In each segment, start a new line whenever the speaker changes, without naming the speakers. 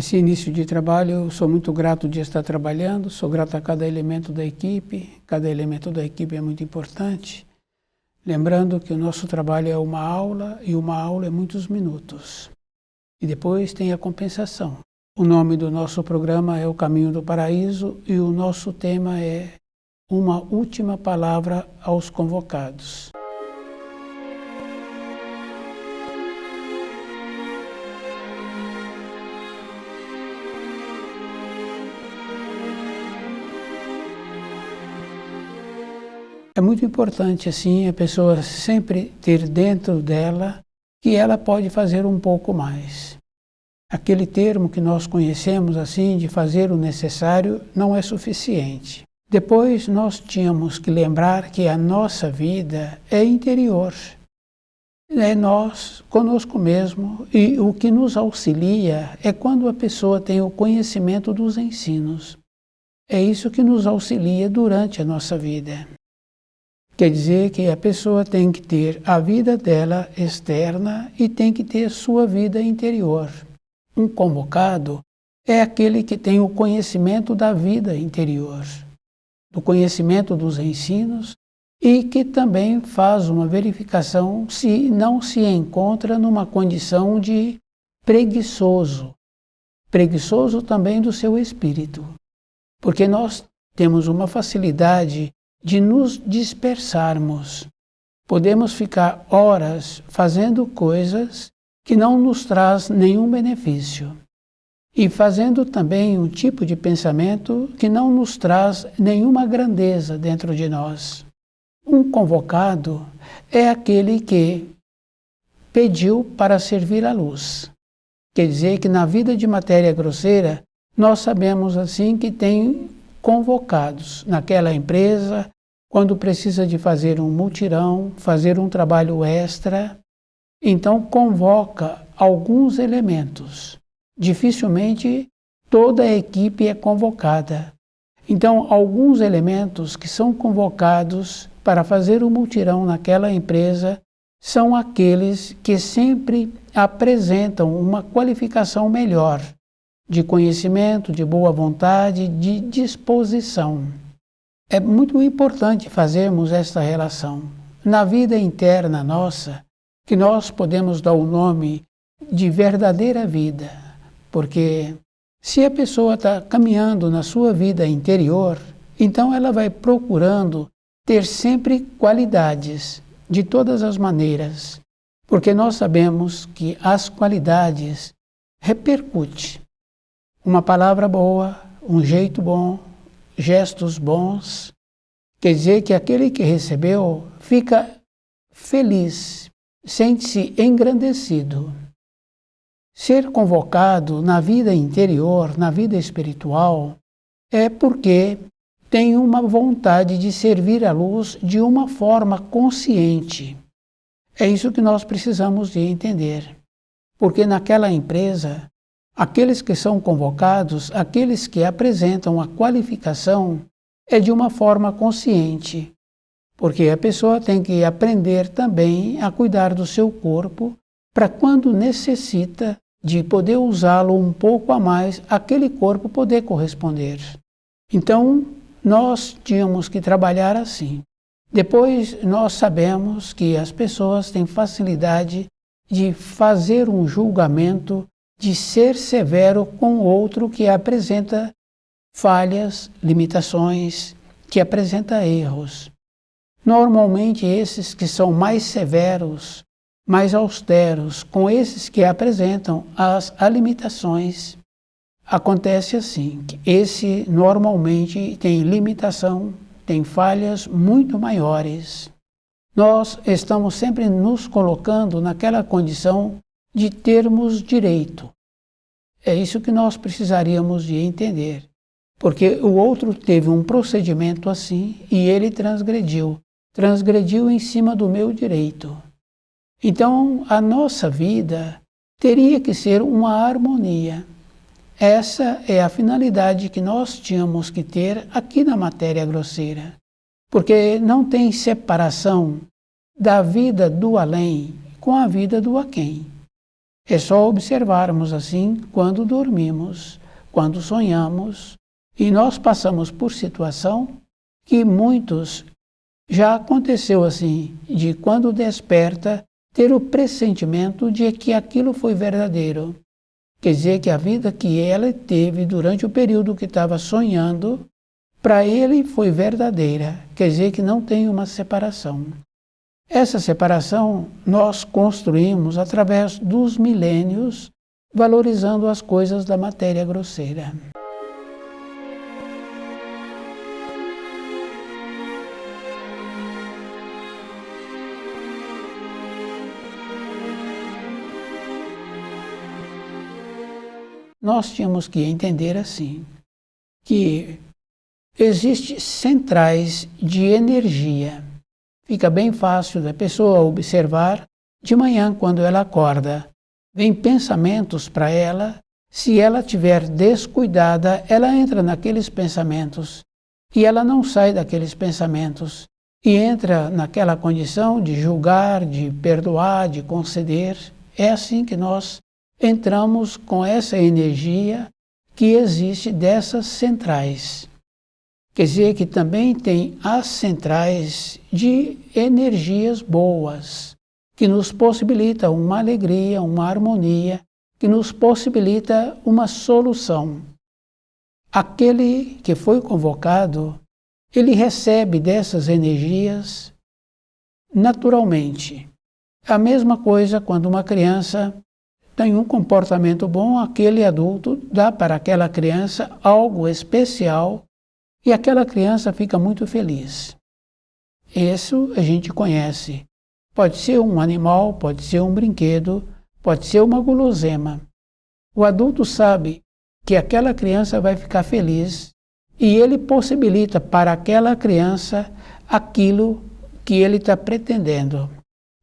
Esse início de trabalho, eu sou muito grato de estar trabalhando, sou grato a cada elemento da equipe é muito importante. Lembrando que o nosso trabalho é uma aula, e uma aula é muitos minutos. E depois tem a compensação. O nome do nosso programa é O Caminho do Paraíso, e o nosso tema é Uma Última Palavra aos Convocados. É muito importante, assim, a pessoa sempre ter dentro dela que ela pode fazer um pouco mais. Aquele termo que nós conhecemos, assim, de fazer o necessário, não é suficiente. Depois nós tínhamos que lembrar que a nossa vida é interior. É nós, conosco mesmo, e o que nos auxilia é quando a pessoa tem o conhecimento dos ensinos. É isso que nos auxilia durante a nossa vida. Quer dizer que a pessoa tem que ter a vida dela externa e tem que ter sua vida interior. Um convocado é aquele que tem o conhecimento da vida interior, do conhecimento dos ensinos e que também faz uma verificação se não se encontra numa condição de preguiçoso. Preguiçoso também do seu espírito, porque nós temos uma facilidade de nos dispersarmos. Podemos ficar horas fazendo coisas que não nos traz nenhum benefício e fazendo também um tipo de pensamento que não nos traz nenhuma grandeza dentro de nós. Um convocado é aquele que pediu para servir à luz. Quer dizer que na vida de matéria grosseira, nós sabemos assim que tem convocados naquela empresa, quando precisa de fazer um mutirão, fazer um trabalho extra, então convoca alguns elementos. Dificilmente toda a equipe é convocada. Então, alguns elementos que são convocados para fazer o mutirão naquela empresa são aqueles que sempre apresentam uma qualificação melhor, de conhecimento, de boa vontade, de disposição. É muito importante fazermos esta relação. Na vida interna nossa, que nós podemos dar o nome de verdadeira vida, porque se a pessoa está caminhando na sua vida interior, então ela vai procurando ter sempre qualidades, de todas as maneiras, porque nós sabemos que as qualidades repercutem. Uma palavra boa, um jeito bom, gestos bons, quer dizer que aquele que recebeu fica feliz, sente-se engrandecido. Ser convocado na vida interior, na vida espiritual, é porque tem uma vontade de servir à luz de uma forma consciente. É isso que nós precisamos de entender. Porque naquela empresa, aqueles que são convocados, aqueles que apresentam a qualificação, é de uma forma consciente. Porque a pessoa tem que aprender também a cuidar do seu corpo, para quando necessita de poder usá-lo um pouco a mais, aquele corpo poder corresponder. Então, nós tínhamos que trabalhar assim. Depois, nós sabemos que as pessoas têm facilidade de fazer um julgamento, de ser severo com o outro que apresenta falhas, limitações, que apresenta erros. Normalmente, esses que são mais severos, mais austeros, com esses que apresentam as limitações, acontece assim, que esse normalmente tem limitação, tem falhas muito maiores. Nós estamos sempre nos colocando naquela condição de termos direito. É isso que nós precisaríamos de entender, porque o outro teve um procedimento assim e ele transgrediu em cima do meu direito. Então, a nossa vida teria que ser uma harmonia. Essa é a finalidade que nós tínhamos que ter aqui na matéria grosseira, porque não tem separação da vida do além com a vida do aquém. É só observarmos assim quando dormimos, quando sonhamos, e nós passamos por situação que muitos já aconteceu assim, de quando desperta ter o pressentimento de que aquilo foi verdadeiro. Quer dizer que a vida que ela teve durante o período que estava sonhando, para ele foi verdadeira. Quer dizer que não tem uma separação. Essa separação nós construímos através dos milênios, valorizando as coisas da matéria grosseira. Nós tínhamos que entender assim, que existem centrais de energia. Fica bem fácil da pessoa observar de manhã quando ela acorda. Vem pensamentos para ela, se ela estiver descuidada, ela entra naqueles pensamentos e ela não sai daqueles pensamentos e entra naquela condição de julgar, de perdoar, de conceder. É assim que nós entramos com essa energia que existe dessas centrais. Quer dizer que também tem as centrais de energias boas, que nos possibilita uma alegria, uma harmonia, que nos possibilita uma solução. Aquele que foi convocado, ele recebe dessas energias naturalmente. A mesma coisa quando uma criança tem um comportamento bom, aquele adulto dá para aquela criança algo especial e aquela criança fica muito feliz. Isso a gente conhece. Pode ser um animal, pode ser um brinquedo, pode ser uma guloseima. O adulto sabe que aquela criança vai ficar feliz e ele possibilita para aquela criança aquilo que ele está pretendendo.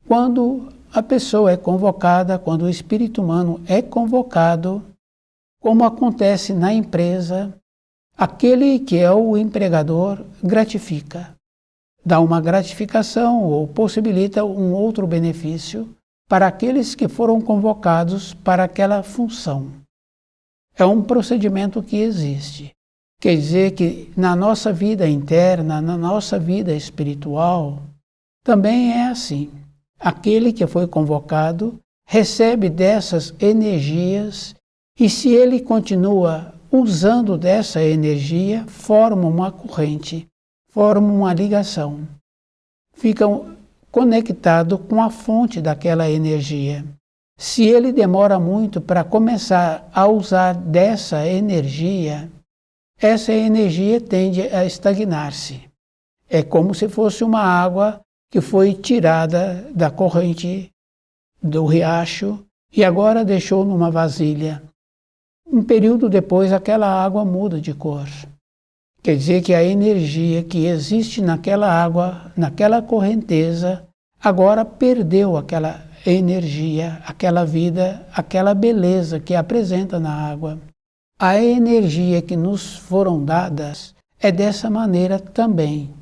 Quando a pessoa é convocada, quando o espírito humano é convocado, como acontece na empresa, aquele que é o empregador gratifica, dá uma gratificação ou possibilita um outro benefício para aqueles que foram convocados para aquela função. É um procedimento que existe. Quer dizer que na nossa vida interna, na nossa vida espiritual, também é assim. Aquele que foi convocado recebe dessas energias e se ele continua usando dessa energia, forma uma corrente, forma uma ligação. Fica conectado com a fonte daquela energia. Se ele demora muito para começar a usar dessa energia, essa energia tende a estagnar-se. É como se fosse uma água que foi tirada da corrente do riacho e agora deixou numa vasilha. Um período depois, aquela água muda de cor. Quer dizer que a energia que existe naquela água, naquela correnteza, agora perdeu aquela energia, aquela vida, aquela beleza que apresenta na água. A energia que nos foram dadas é dessa maneira também.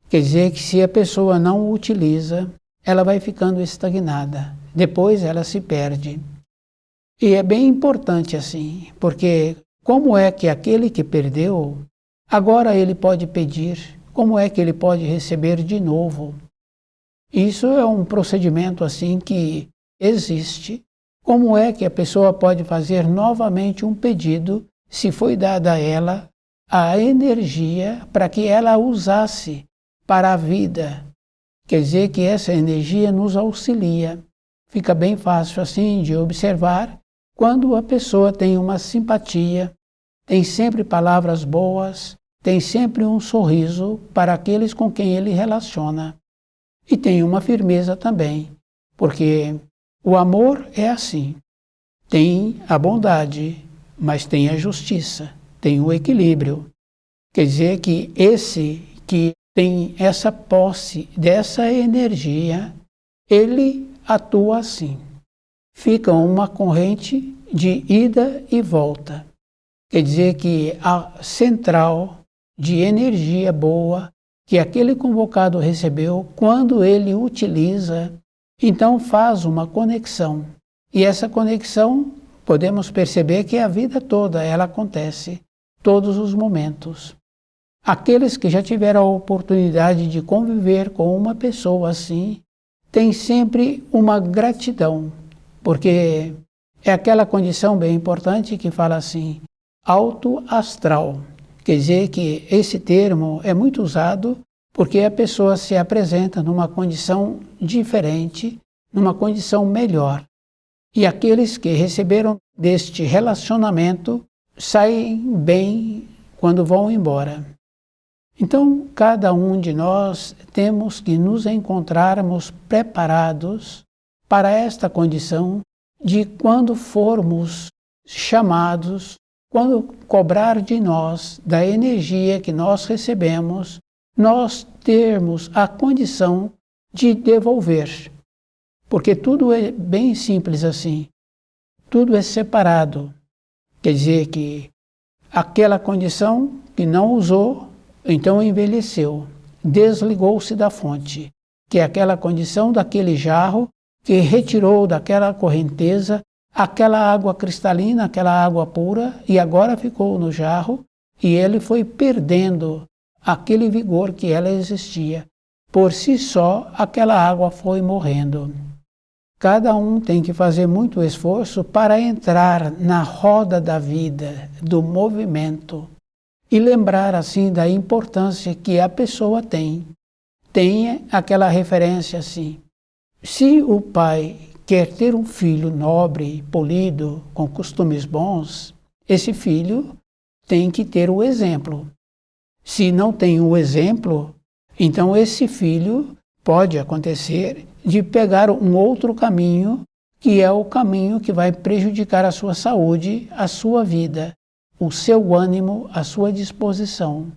Quer dizer que se a pessoa não utiliza, ela vai ficando estagnada. Depois ela se perde. E é bem importante assim, porque como é que aquele que perdeu, agora ele pode pedir, como é que ele pode receber de novo? Isso é um procedimento assim que existe. Como é que a pessoa pode fazer novamente um pedido se foi dada a ela a energia para que ela usasse para a vida? Quer dizer que essa energia nos auxilia. Fica bem fácil assim de observar quando a pessoa tem uma simpatia, tem sempre palavras boas, tem sempre um sorriso para aqueles com quem ele relaciona. E tem uma firmeza também, porque o amor é assim. Tem a bondade, mas tem a justiça, tem o equilíbrio. Quer dizer que esse que tem essa posse dessa energia, ele atua assim. Fica uma corrente de ida e volta. Quer dizer que a central de energia boa que aquele convocado recebeu, quando ele utiliza, então faz uma conexão. E essa conexão, podemos perceber que a vida toda ela acontece, todos os momentos. Aqueles que já tiveram a oportunidade de conviver com uma pessoa assim, têm sempre uma gratidão, porque é aquela condição bem importante que fala assim, alto astral. Quer dizer que esse termo é muito usado porque a pessoa se apresenta numa condição diferente, numa condição melhor. E aqueles que receberam deste relacionamento saem bem quando vão embora. Então, cada um de nós temos que nos encontrarmos preparados para esta condição de quando formos chamados, quando cobrar de nós da energia que nós recebemos, nós termos a condição de devolver. Porque tudo é bem simples assim, tudo é separado. Quer dizer que aquela condição que não usou, então envelheceu, desligou-se da fonte, que é aquela condição daquele jarro que retirou daquela correnteza aquela água cristalina, aquela água pura, e agora ficou no jarro, e ele foi perdendo aquele vigor que ela existia. Por si só, aquela água foi morrendo. Cada um tem que fazer muito esforço para entrar na roda da vida, do movimento, e lembrar assim da importância que a pessoa tem. Tenha aquela referência assim. Se o pai quer ter um filho nobre, polido, com costumes bons, esse filho tem que ter o exemplo. Se não tem o exemplo, então esse filho pode acontecer de pegar um outro caminho, que é o caminho que vai prejudicar a sua saúde, a sua vida, o seu ânimo, a sua disposição.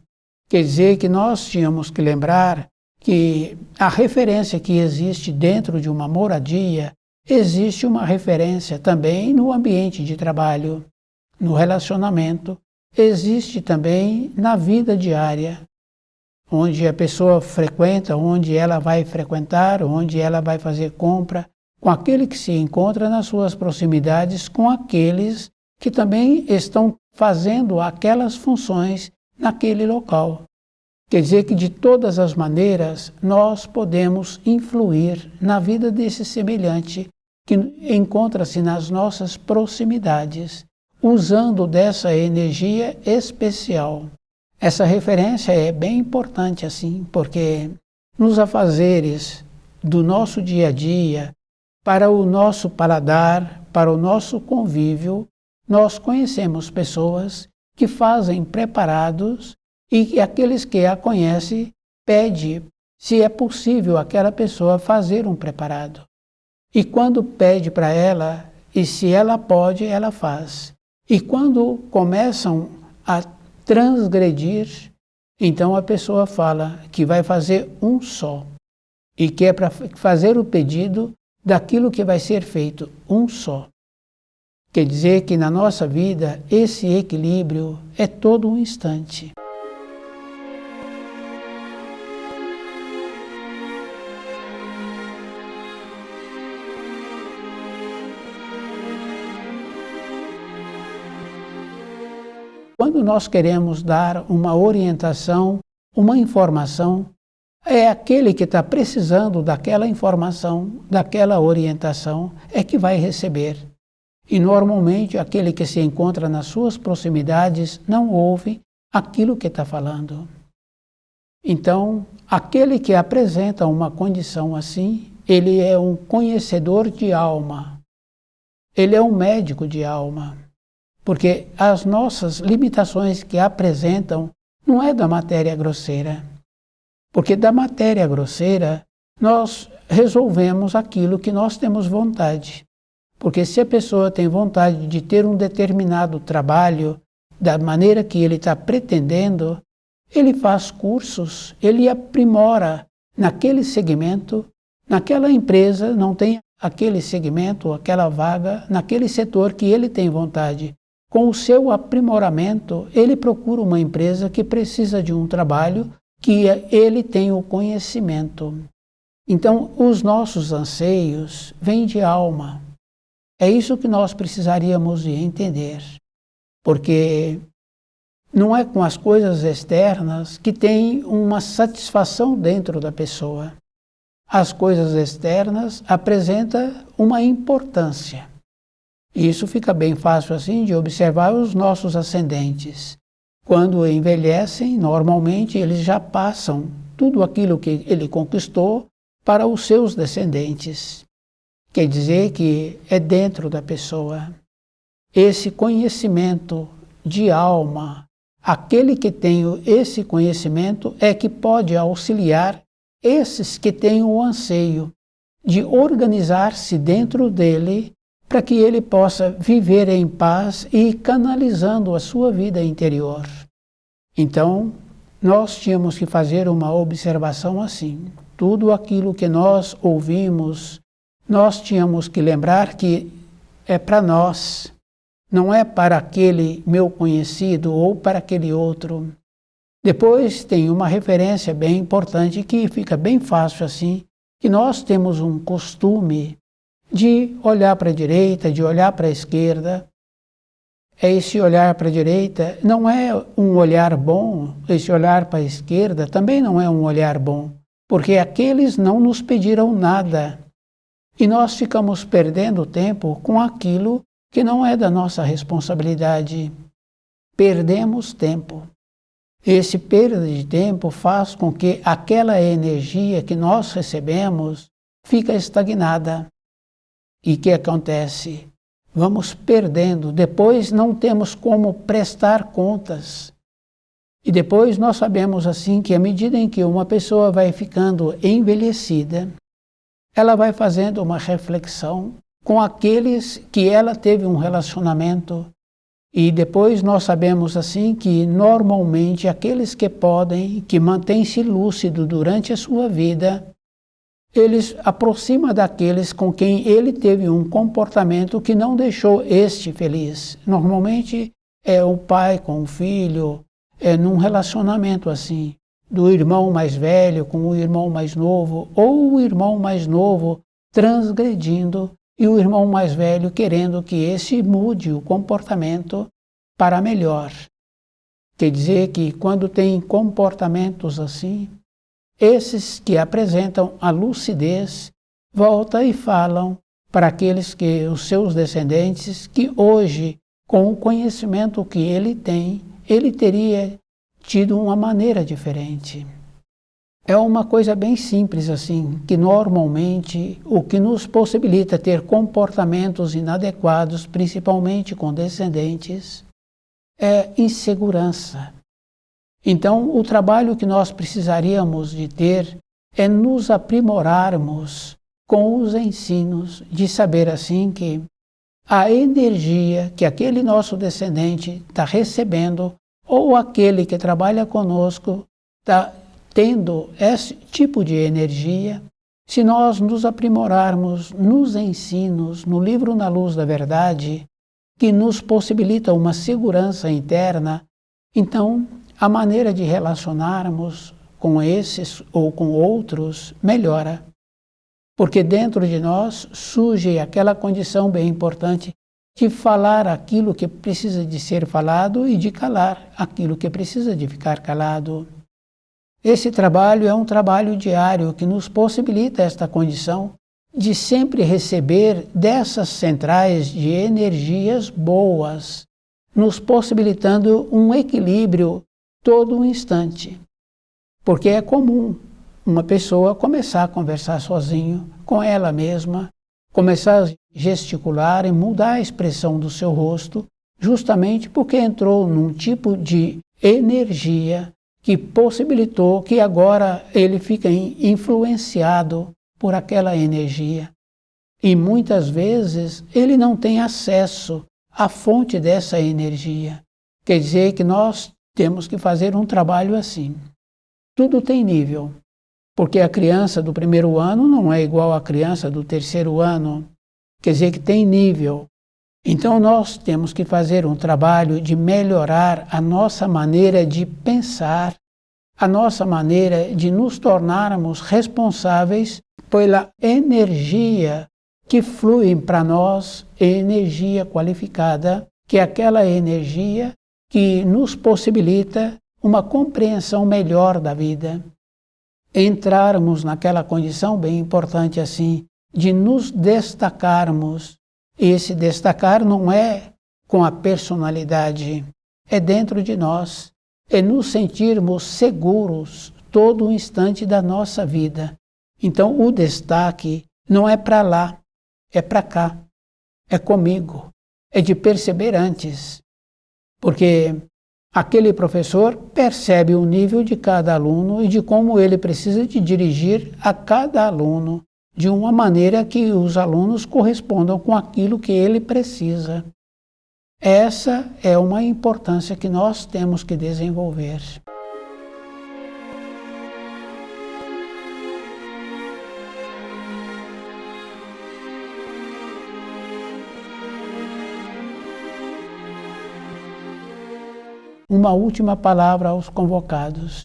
Quer dizer que nós tínhamos que lembrar que a referência que existe dentro de uma moradia, existe uma referência também no ambiente de trabalho, no relacionamento, existe também na vida diária, onde a pessoa frequenta, onde ela vai frequentar, onde ela vai fazer compra, com aquele que se encontra nas suas proximidades, com aqueles que também estão fazendo aquelas funções naquele local. Quer dizer que de todas as maneiras nós podemos influir na vida desse semelhante que encontra-se nas nossas proximidades, usando dessa energia especial. Essa referência é bem importante assim, porque nos afazeres do nosso dia a dia, para o nosso paladar, para o nosso convívio, nós conhecemos pessoas que fazem preparados e que aqueles que a conhecem pedem se é possível aquela pessoa fazer um preparado. E quando pede para ela, e se ela pode, ela faz. E quando começam a transgredir, então a pessoa fala que vai fazer um só. E que é para fazer o pedido daquilo que vai ser feito, um só. Quer dizer que na nossa vida, esse equilíbrio é todo um instante. Quando nós queremos dar uma orientação, uma informação, é aquele que está precisando daquela informação, daquela orientação, é que vai receber. E normalmente aquele que se encontra nas suas proximidades não ouve aquilo que está falando. Então, aquele que apresenta uma condição assim, ele é um conhecedor de alma. Ele é um médico de alma. Porque as nossas limitações que apresentam não é da matéria grosseira. Porque da matéria grosseira nós resolvemos aquilo que nós temos vontade. Porque se a pessoa tem vontade de ter um determinado trabalho da maneira que ele está pretendendo, ele faz cursos, ele aprimora naquele segmento, naquela empresa não tem aquele segmento, aquela vaga, naquele setor que ele tem vontade. Com o seu aprimoramento, ele procura uma empresa que precisa de um trabalho que ele tem o conhecimento. Então, os nossos anseios vêm de alma. É isso que nós precisaríamos de entender, porque não é com as coisas externas que tem uma satisfação dentro da pessoa. As coisas externas apresentam uma importância. E isso fica bem fácil assim de observar os nossos ascendentes. Quando envelhecem, normalmente eles já passam tudo aquilo que ele conquistou para os seus descendentes. Quer dizer que é dentro da pessoa. Esse conhecimento de alma, aquele que tem esse conhecimento é que pode auxiliar esses que têm o anseio de organizar-se dentro dele para que ele possa viver em paz e ir canalizando a sua vida interior. Então, nós tínhamos que fazer uma observação assim. Tudo aquilo que nós ouvimos, nós tínhamos que lembrar que é para nós, não é para aquele meu conhecido ou para aquele outro. Depois tem uma referência bem importante que fica bem fácil assim, que nós temos um costume de olhar para a direita, de olhar para a esquerda. Esse olhar para a direita não é um olhar bom, esse olhar para a esquerda também não é um olhar bom, porque aqueles não nos pediram nada. E nós ficamos perdendo tempo com aquilo que não é da nossa responsabilidade. Perdemos tempo. Esse perda de tempo faz com que aquela energia que nós recebemos fica estagnada. E o que acontece? Vamos perdendo, depois não temos como prestar contas. E depois nós sabemos assim que à medida em que uma pessoa vai ficando envelhecida, ela vai fazendo uma reflexão com aqueles que ela teve um relacionamento. E depois nós sabemos assim que normalmente aqueles que podem, que mantêm-se lúcido durante a sua vida, eles aproximam daqueles com quem ele teve um comportamento que não deixou este feliz. Normalmente é o pai com o filho, é num relacionamento assim, do irmão mais velho com o irmão mais novo, ou o irmão mais novo transgredindo e o irmão mais velho querendo que esse mude o comportamento para melhor. Quer dizer que quando tem comportamentos assim, esses que apresentam a lucidez voltam e falam para aqueles que os seus descendentes que hoje, com o conhecimento que ele tem, ele teria tido uma maneira diferente. É uma coisa bem simples assim, que normalmente o que nos possibilita ter comportamentos inadequados, principalmente com descendentes, é insegurança. Então, o trabalho que nós precisaríamos de ter é nos aprimorarmos com os ensinos, de saber assim que a energia que aquele nosso descendente está recebendo, ou aquele que trabalha conosco está tendo esse tipo de energia, se nós nos aprimorarmos nos ensinos, no livro Na Luz da Verdade, que nos possibilita uma segurança interna, então a maneira de relacionarmos com esses ou com outros melhora. Porque dentro de nós surge aquela condição bem importante de falar aquilo que precisa de ser falado e de calar aquilo que precisa de ficar calado. Esse trabalho é um trabalho diário que nos possibilita esta condição de sempre receber dessas centrais de energias boas, nos possibilitando um equilíbrio todo um instante. Porque é comum uma pessoa começar a conversar sozinho com ela mesma, começar a gesticular e mudar a expressão do seu rosto, justamente porque entrou num tipo de energia que possibilitou que agora ele fica influenciado por aquela energia. E muitas vezes ele não tem acesso à fonte dessa energia. Quer dizer que nós temos que fazer um trabalho assim. Tudo tem nível, porque a criança do primeiro ano não é igual à criança do terceiro ano. Quer dizer que tem nível. Então nós temos que fazer um trabalho de melhorar a nossa maneira de pensar, a nossa maneira de nos tornarmos responsáveis pela energia que fluem para nós energia qualificada, que é aquela energia que nos possibilita uma compreensão melhor da vida. Entrarmos naquela condição bem importante assim, de nos destacarmos. Esse destacar não é com a personalidade, é dentro de nós, é nos sentirmos seguros todo o instante da nossa vida. Então o destaque não é para lá, é para cá, é comigo, é de perceber antes. Porque aquele professor percebe o nível de cada aluno e de como ele precisa de dirigir a cada aluno de uma maneira que os alunos correspondam com aquilo que ele precisa. Essa é uma importância que nós temos que desenvolver. Uma última palavra aos convocados.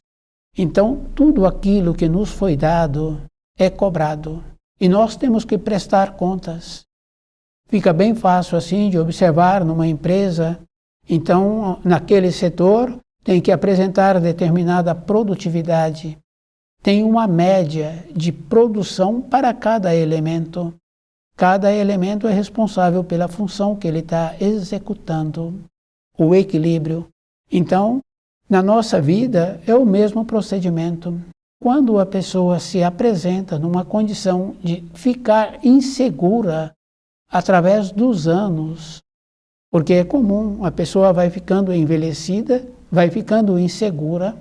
Então, tudo aquilo que nos foi dado é cobrado e nós temos que prestar contas. Fica bem fácil assim de observar numa empresa. Então, naquele setor tem que apresentar determinada produtividade. Tem uma média de produção para cada elemento. Cada elemento é responsável pela função que ele está executando. O equilíbrio. Então, na nossa vida é o mesmo procedimento. Quando a pessoa se apresenta numa condição de ficar insegura através dos anos, porque é comum, a pessoa vai ficando envelhecida, vai ficando insegura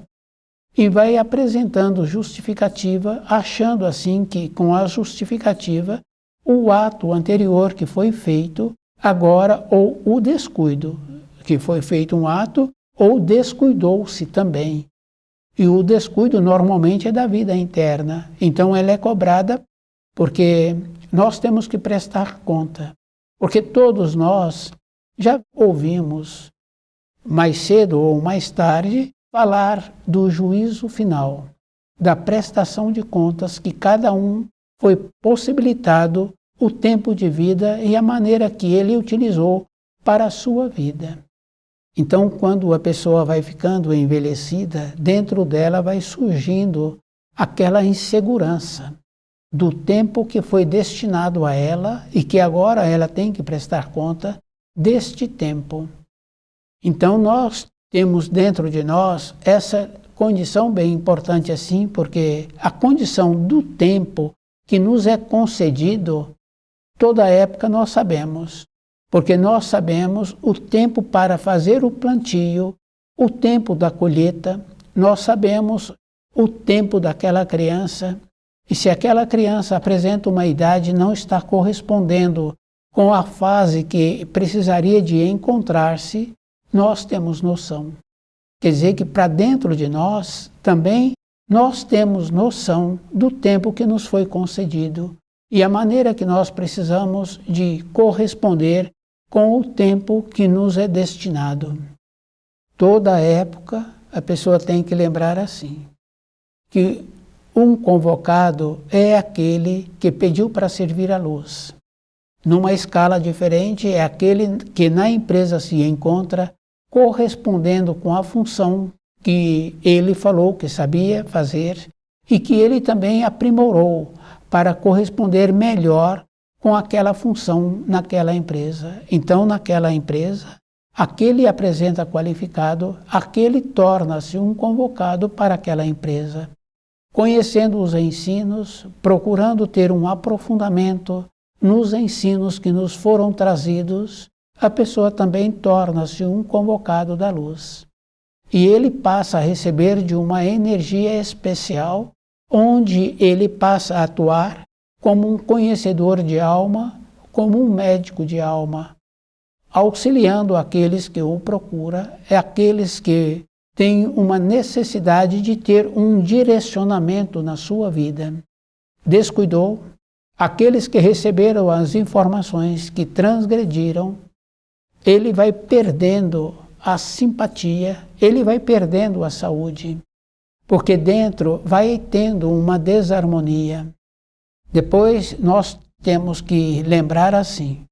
e vai apresentando justificativa, achando assim que com a justificativa o ato anterior que foi feito, agora ou o descuido, que foi feito um ato, ou descuidou-se também. E o descuido normalmente é da vida interna. Então ela é cobrada porque nós temos que prestar conta. Porque todos nós já ouvimos, mais cedo ou mais tarde, falar do juízo final, da prestação de contas que cada um foi possibilitado o tempo de vida e a maneira que ele utilizou para a sua vida. Então, quando a pessoa vai ficando envelhecida, dentro dela vai surgindo aquela insegurança do tempo que foi destinado a ela e que agora ela tem que prestar conta deste tempo. Então, nós temos dentro de nós essa condição bem importante assim, porque a condição do tempo que nos é concedido, toda época nós sabemos. Porque nós sabemos o tempo para fazer o plantio, o tempo da colheita, nós sabemos o tempo daquela criança, e se aquela criança apresenta uma idade e não está correspondendo com a fase que precisaria de encontrar-se, nós temos noção. Quer dizer que para dentro de nós também nós temos noção do tempo que nos foi concedido e a maneira que nós precisamos de corresponder com o tempo que nos é destinado. Toda época a pessoa tem que lembrar assim, que um convocado é aquele que pediu para servir à luz. Numa escala diferente é aquele que na empresa se encontra correspondendo com a função que ele falou que sabia fazer e que ele também aprimorou para corresponder melhor com aquela função naquela empresa. Então, naquela empresa, aquele apresenta qualificado, aquele torna-se um convocado para aquela empresa. Conhecendo os ensinos, procurando ter um aprofundamento nos ensinos que nos foram trazidos, a pessoa também torna-se um convocado da luz. E ele passa a receber de uma energia especial, onde ele passa a atuar como um conhecedor de alma, como um médico de alma, auxiliando aqueles que o procuram, aqueles que têm uma necessidade de ter um direcionamento na sua vida. Descuidou, aqueles que receberam as informações que transgrediram, ele vai perdendo a simpatia, ele vai perdendo a saúde, porque dentro vai tendo uma desarmonia. Depois nós temos que lembrar assim: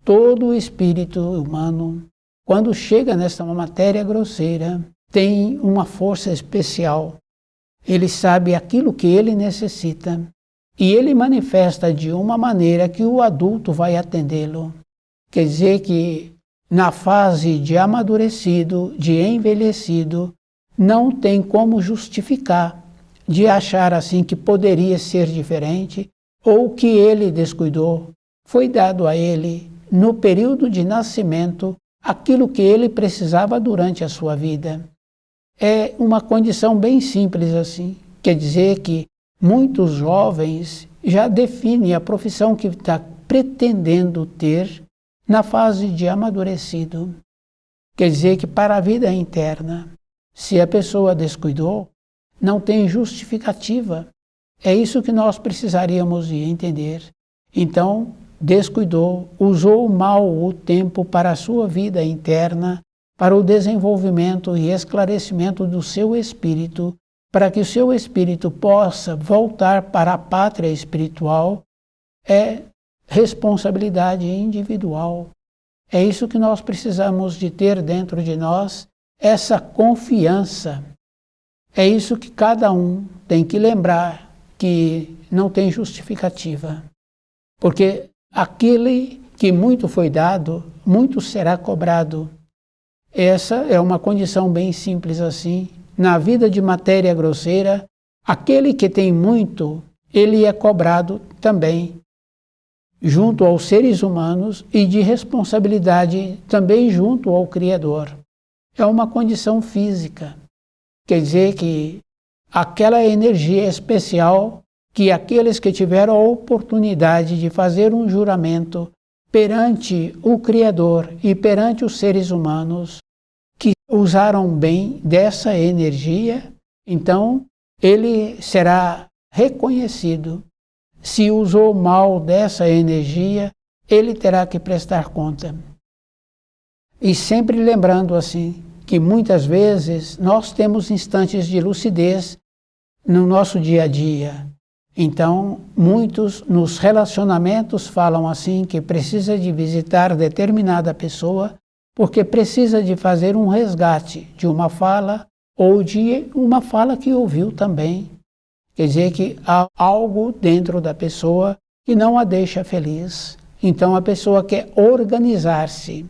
todo espírito humano, quando chega nessa matéria grosseira, tem uma força especial. Ele sabe aquilo que ele necessita e ele manifesta de uma maneira que o adulto vai atendê-lo. Quer dizer que na fase de amadurecido, de envelhecido, não tem como justificar de achar assim que poderia ser diferente ou que ele descuidou. Foi dado a ele, no período de nascimento, aquilo que ele precisava durante a sua vida. É uma condição bem simples assim. Quer dizer que muitos jovens já definem a profissão que está pretendendo ter na fase de amadurecido. Quer dizer que para a vida interna, se a pessoa descuidou, não tem justificativa. É isso que nós precisaríamos de entender. Então, descuidou, usou mal o tempo para a sua vida interna, para o desenvolvimento e esclarecimento do seu espírito, para que o seu espírito possa voltar para a pátria espiritual, é responsabilidade individual. É isso que nós precisamos de ter dentro de nós, essa confiança. É isso que cada um tem que lembrar, que não tem justificativa. Porque aquele que muito foi dado, muito será cobrado. Essa é uma condição bem simples assim. Na vida de matéria grosseira, aquele que tem muito, ele é cobrado também, junto aos seres humanos e de responsabilidade também junto ao Criador. É uma condição física. Quer dizer que aquela energia especial que aqueles que tiveram a oportunidade de fazer um juramento perante o Criador e perante os seres humanos, que usaram bem dessa energia, então ele será reconhecido. Se usou mal dessa energia, ele terá que prestar conta. E sempre lembrando assim, que muitas vezes nós temos instantes de lucidez no nosso dia a dia. Então, muitos nos relacionamentos falam assim que precisa de visitar determinada pessoa porque precisa de fazer um resgate de uma fala ou de uma fala que ouviu também. Quer dizer que há algo dentro da pessoa que não a deixa feliz. Então a pessoa quer organizar-se.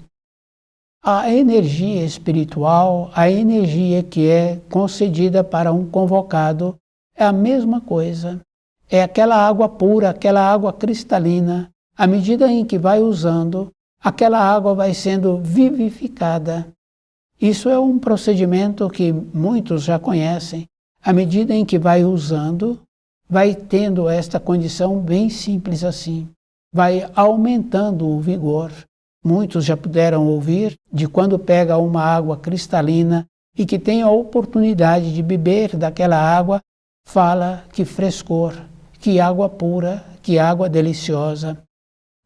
A energia espiritual, a energia que é concedida para um convocado, é a mesma coisa. É aquela água pura, aquela água cristalina. À medida em que vai usando, aquela água vai sendo vivificada. Isso é um procedimento que muitos já conhecem. À medida em que vai usando, vai tendo esta condição bem simples assim. Vai aumentando o vigor. Muitos já puderam ouvir de quando pega uma água cristalina e que tem a oportunidade de beber daquela água, fala que frescor, que água pura, que água deliciosa.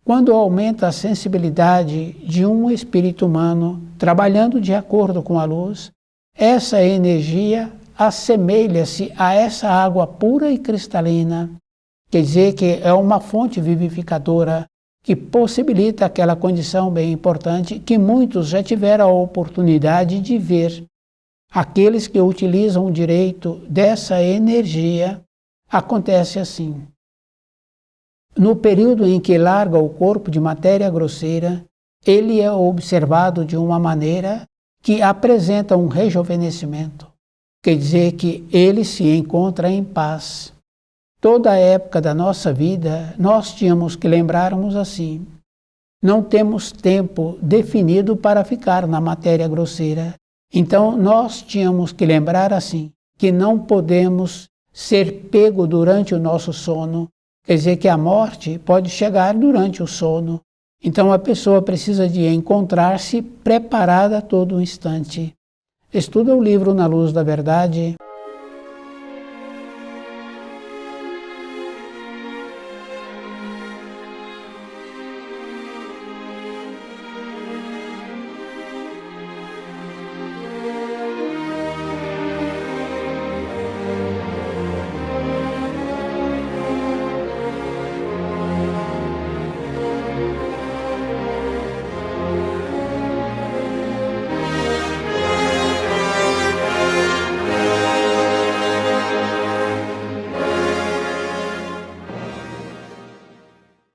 Quando aumenta a sensibilidade de um espírito humano trabalhando de acordo com a luz, essa energia assemelha-se a essa água pura e cristalina. Quer dizer que é uma fonte vivificadora que possibilita aquela condição bem importante que muitos já tiveram a oportunidade de ver. Aqueles que utilizam o direito dessa energia, acontece assim. No período em que larga o corpo de matéria grosseira, ele é observado de uma maneira que apresenta um rejuvenescimento. Quer dizer que ele se encontra em paz. Toda a época da nossa vida, nós tínhamos que lembrarmos assim. Não temos tempo definido para ficar na matéria grosseira. Então, nós tínhamos que lembrar assim, que não podemos ser pego durante o nosso sono. Quer dizer que a morte pode chegar durante o sono. Então, a pessoa precisa de encontrar-se preparada a todo instante. Estuda o livro Na Luz da Verdade.